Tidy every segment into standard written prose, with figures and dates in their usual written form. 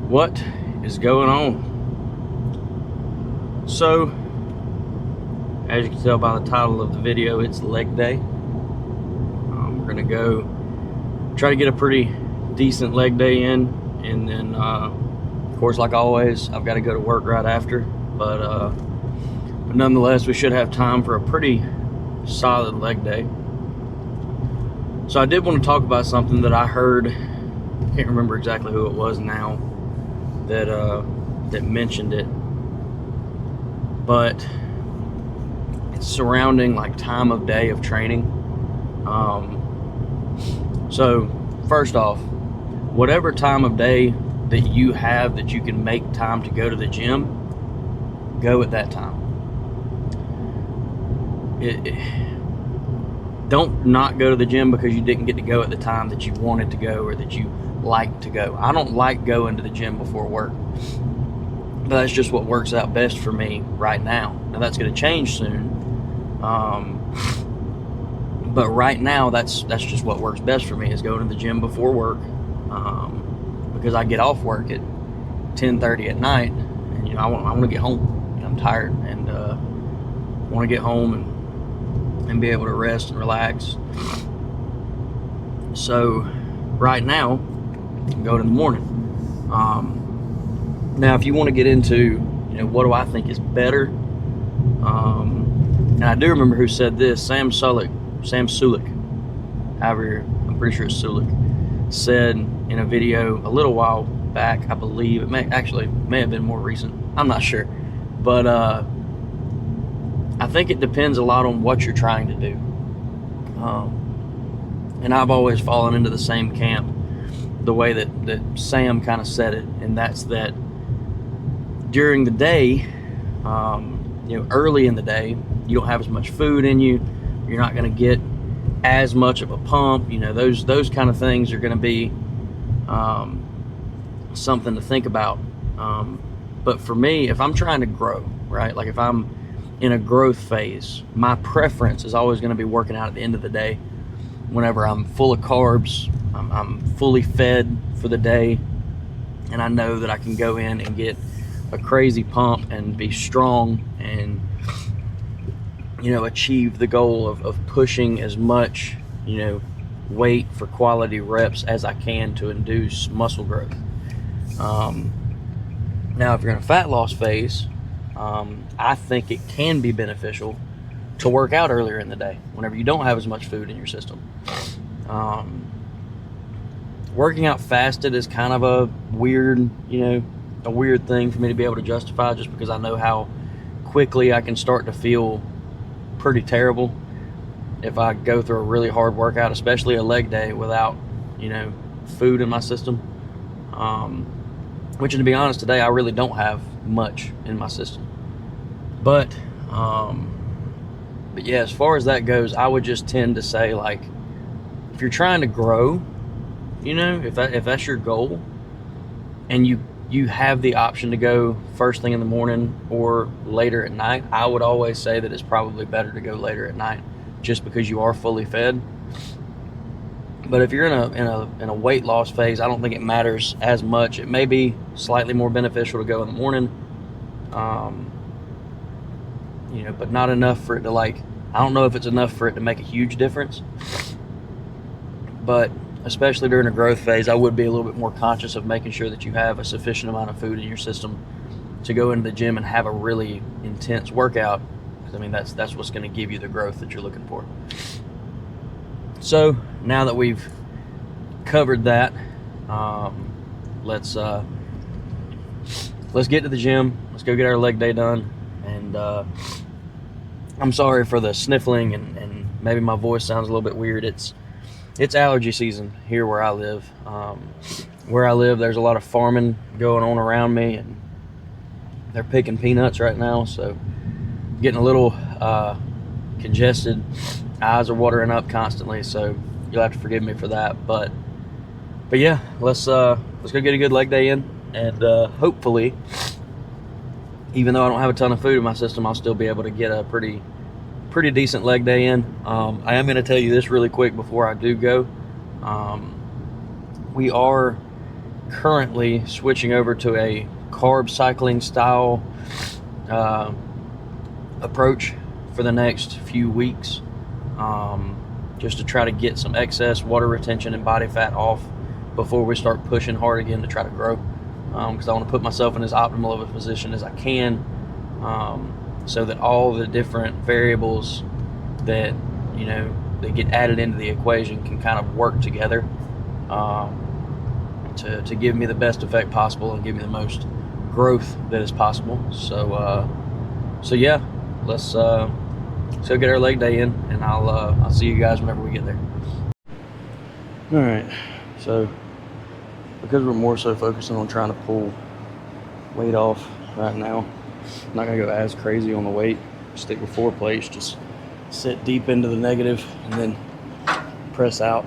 What is going on? So, as you can tell by the title of the video, it's leg day. We're gonna go try to get a pretty decent leg day in, and then of course, like always, I've got to go to work right after, but nonetheless, we should have time for a pretty solid leg day. So I did want to talk about something that I heard. I can't remember exactly who it was now that mentioned it, but it's surrounding like time of day of training. So first off, whatever time of day that you have that you can make time to go to the gym, go at that time. Don't not go to the gym because you didn't get to go at the time that you wanted to go or that you like to go. I don't like going to the gym before work, but that's just what works out best for me right now. Now that's going to change soon, but right now that's just what works best for me, is going to the gym before work, because I get off work at 10:30 at night, and I want to get home. I'm tired, and want to get home and be able to rest and relax. So right now, go in the morning. Now, if you want to get into, what do I think is better? And I do remember who said this. Sam Sulek, however, I'm pretty sure it's Sulek, said in a video a little while back, I believe, it may have been more recent, I'm not sure, but I think it depends a lot on what you're trying to do. And I've always fallen into the same camp, the way that Sam kind of said it, and that's that during the day, early in the day, you don't have as much food in you. You're not going to get as much of a pump. Those kind of things are going to be something to think about. But for me, if I'm trying to grow, right, like if I'm in a growth phase, my preference is always going to be working out at the end of the day, whenever I'm full of carbs, I'm fully fed for the day, and I know that I can go in and get a crazy pump and be strong and achieve the goal of pushing as much weight for quality reps as I can to induce muscle growth. Now if you're in a fat loss phase, I think it can be beneficial to work out earlier in the day whenever you don't have as much food in your system. Working out fasted is kind of a weird thing for me to be able to justify, just because I know how quickly I can start to feel pretty terrible if I go through a really hard workout, especially a leg day, without food in my system. Which, to be honest, today I really don't have much in my system. But yeah, as far as that goes, I would just tend to say, like, if you're trying to grow, if that's your goal, and you have the option to go first thing in the morning or later at night, I would always say that it's probably better to go later at night, just because you are fully fed. But if you're in a weight loss phase, I don't think it matters as much. It may be slightly more beneficial to go in the morning, but not enough for it to, like, I don't know if it's enough for it to make a huge difference. But especially during a growth phase, I would be a little bit more conscious of making sure that you have a sufficient amount of food in your system to go into the gym and have a really intense workout, because that's what's going to give you the growth that you're looking for. So now that we've covered that, let's get to the gym. Let's go get our leg day done. And I'm sorry for the sniffling and maybe my voice sounds a little bit weird. It's allergy season here where I live. Where I live, there's a lot of farming going on around me, and they're picking peanuts right now, so getting a little congested. Eyes are watering up constantly, so you'll have to forgive me for that. But yeah, let's go get a good leg day in, and hopefully, even though I don't have a ton of food in my system, I'll still be able to get a pretty decent leg day in. I am going to tell you this really quick before I do go. We are currently switching over to a carb cycling style approach for the next few weeks, just to try to get some excess water retention and body fat off before we start pushing hard again to try to grow, because I want to put myself in as optimal of a position as I can, so that all the different variables that that get added into the equation can kind of work together to give me the best effect possible and give me the most growth that is possible. So yeah, let's go get our leg day in, and I'll see you guys whenever we get there. All right, so because we're more so focusing on trying to pull weight off right now, I'm not gonna go as crazy on the weight. Stick with 4 plates, just sit deep into the negative and then press out.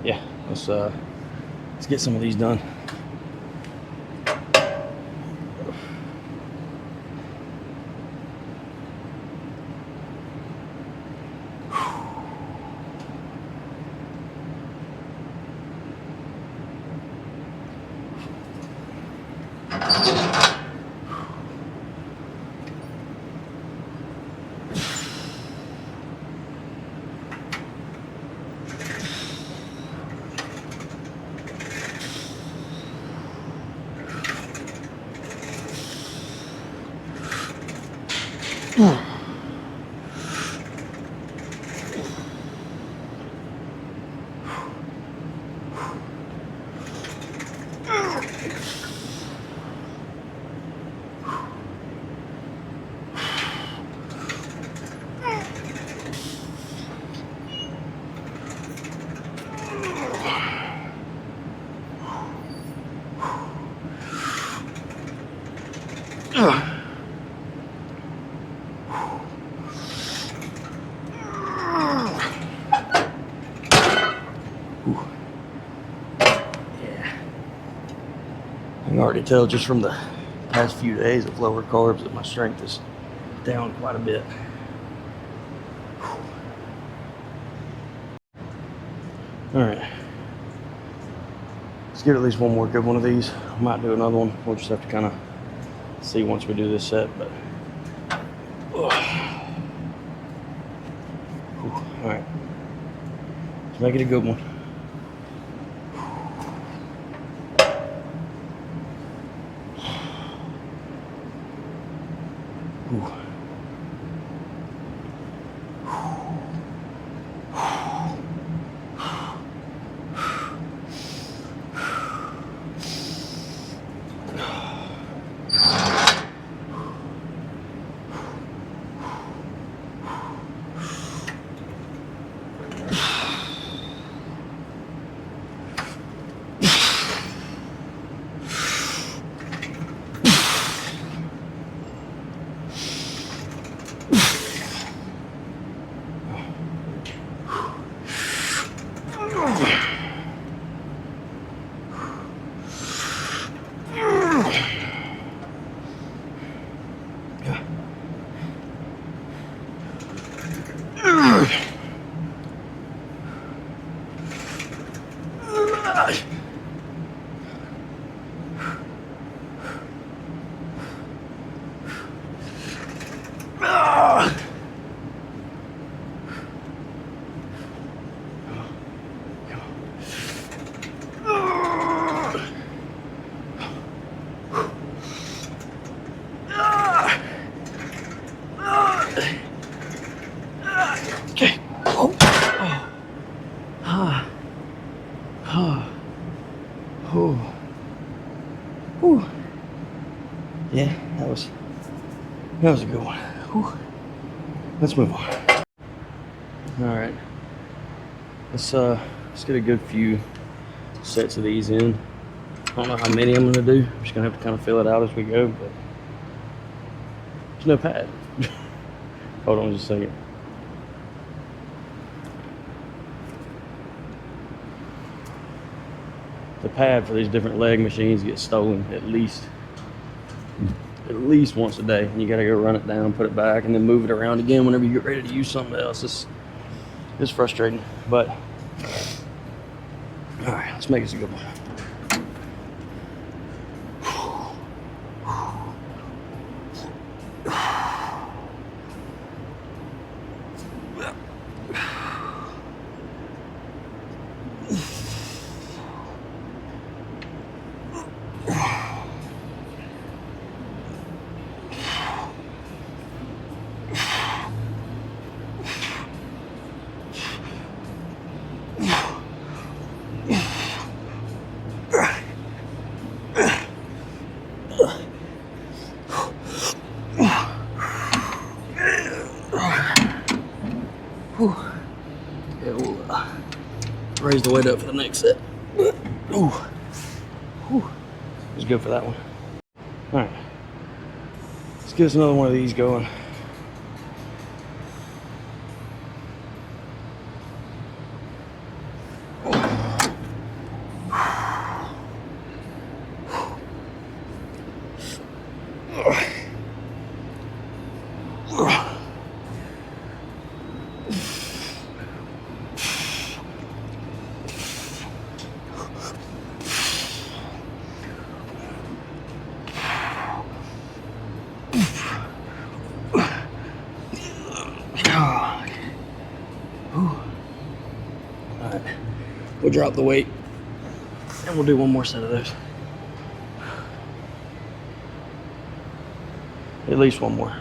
Yeah, let's get some of these done. I can already tell just from the past few days of lower carbs that my strength is down quite a bit. All right, let's get at least one more good one of these. I might do another one. We'll just have to kind of see once we do this set, but all right, let's make it a good one. Okay. Oh. Ah. Ah. Oh. Whew. Yeah, that was a good one. Whew. Let's move on. All right. Let's get a good few sets of these in. I don't know how many I'm gonna do. I'm just gonna have to kind of fill it out as we go, but there's no pad. Hold on just a second. The pad for these different leg machines gets stolen at least once a day, and you gotta go run it down, put it back, and then move it around again whenever you get ready to use something else. It's frustrating, but All right, let's make this a good one. Yeah, we'll raise the weight up for the next set. Ooh. Whew. It's good for that one. All right, let's get us another one of these going. Alright, we'll drop the weight and we'll do one more set of those. At least one more.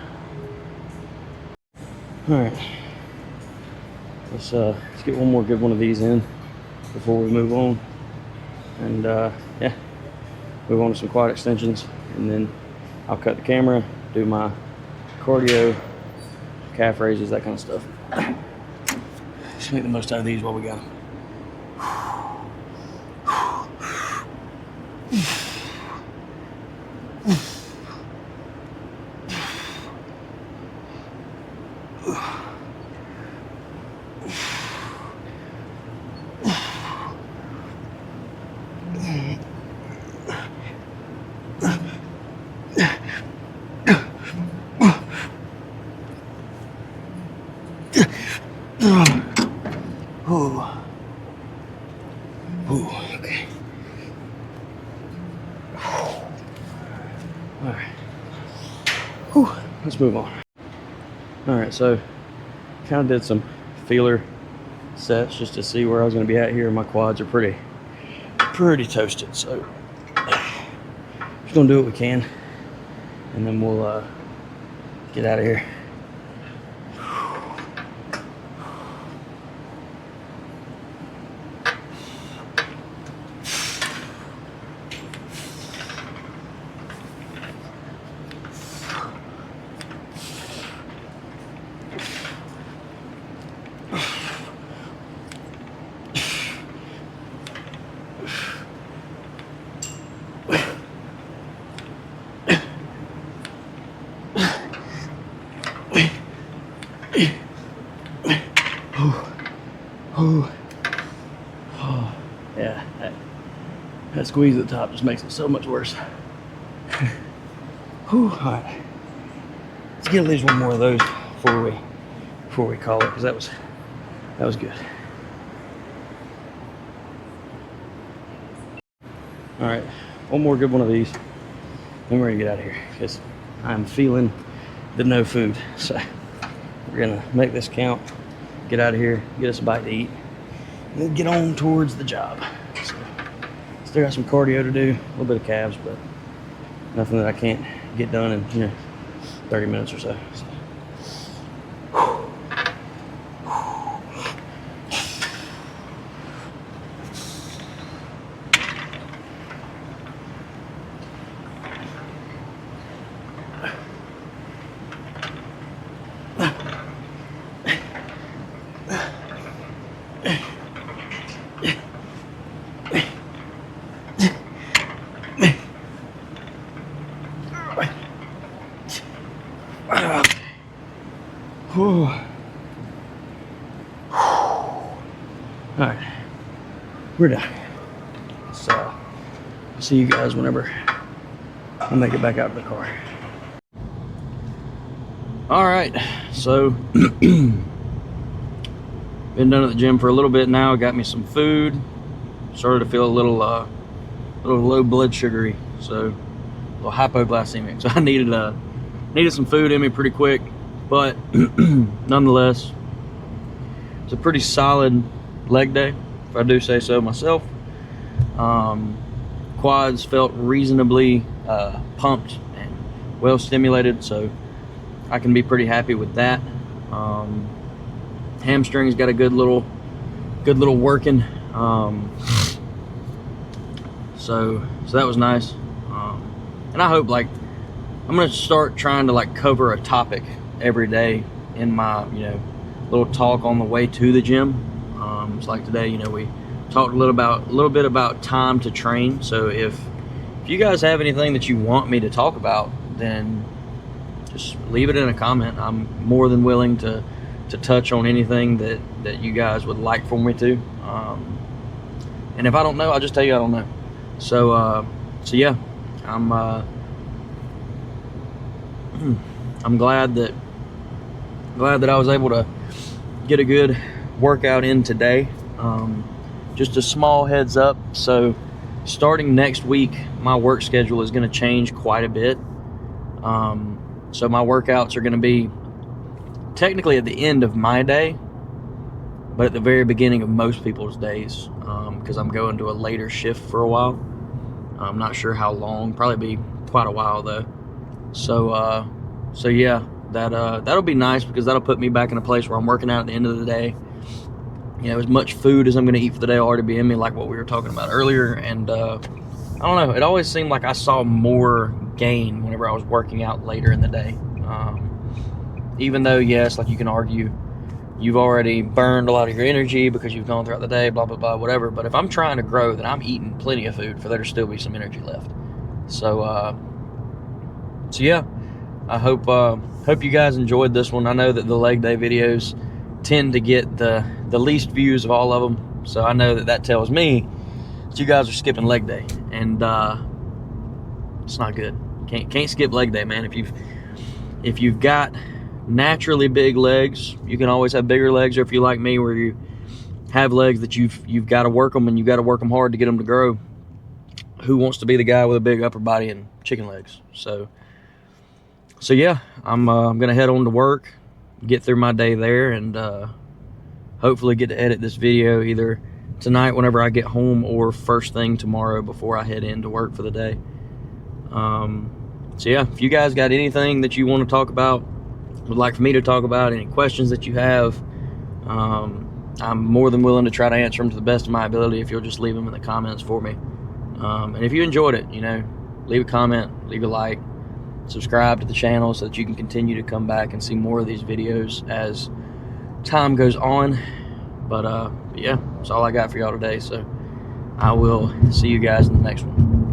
Alright, let's get one more good one of these in before we move on. And yeah, move on to some quad extensions, and then I'll cut the camera, do my cardio, calf raises, that kind of stuff. Just make the most out of these while we got them. Oh, okay. All right. Whew. Let's move on. All right, so kind of did some feeler sets just to see where I was going to be at here. My quads are pretty toasted, so just gonna do what we can, and then we'll get out of here. Yeah, that squeeze at the top just makes it so much worse. All right, let's get at least one more of those before we call it, because that was good. All right, one more good one of these, then we're gonna get out of here because I'm feeling the no food. So we're gonna make this count, get out of here, get us a bite to eat, and then get on towards the job. So, still got some cardio to do, a little bit of calves, but nothing that I can't get done in 30 minutes or so. All right, we're done. So see you guys whenever I make it back out of the car. All right, so been done at the gym for a little bit now. Got me some food, started to feel a little low blood sugary, so a little hypoglycemic. So I needed some food in me pretty quick, but nonetheless, it's a pretty solid leg day, if I do say so myself. Quads felt reasonably pumped and well stimulated, so I can be pretty happy with that. Hamstrings got a good little working. So that was nice. And I hope, like, I'm gonna start trying to like cover a topic every day in my little talk on the way to the gym. It's like today, we talked a little bit about time to train. So if you guys have anything that you want me to talk about, then just leave it in a comment. I'm more than willing to touch on anything that you guys would like for me to. And if I don't know, I'll just tell you I don't know. So yeah, I'm glad that I was able to get a good workout in today. Just a small heads up, so starting next week my work schedule is going to change quite a bit. So my workouts are going to be technically at the end of my day, but at the very beginning of most people's days, because I'm going to a later shift for a while. I'm not sure how long, probably be quite a while though. So yeah, that'll be nice, because that'll put me back in a place where I'm working out at the end of the day. As much food as I'm going to eat for the day will already be in me, like what we were talking about earlier. And I don't know, it always seemed like I saw more gain whenever I was working out later in the day. Even though, yes, like you can argue you've already burned a lot of your energy because you've gone throughout the day, blah, blah, blah, whatever. But if I'm trying to grow, then I'm eating plenty of food for there to still be some energy left. So yeah, I hope you guys enjoyed this one. I know that the leg day videos tend to get the least views of all of them, so I know that tells me that you guys are skipping leg day, and it's not good. Can't skip leg day, man. If you've got naturally big legs, you can always have bigger legs. Or if you're like me, where you have legs that you've got to work them, and you've got to work them hard to get them to grow, who wants to be the guy with a big upper body and chicken legs? So yeah, I'm gonna head on to work, get through my day there, and hopefully get to edit this video either tonight whenever I get home, or first thing tomorrow before I head into work for the day. So yeah, if you guys got anything that you want to talk about, would like for me to talk about, any questions that you have, I'm more than willing to try to answer them to the best of my ability if you'll just leave them in the comments for me. And if you enjoyed it, leave a comment, leave a like, subscribe to the channel so that you can continue to come back and see more of these videos as time goes on. But yeah, that's all I got for y'all today, so I will see you guys in the next one.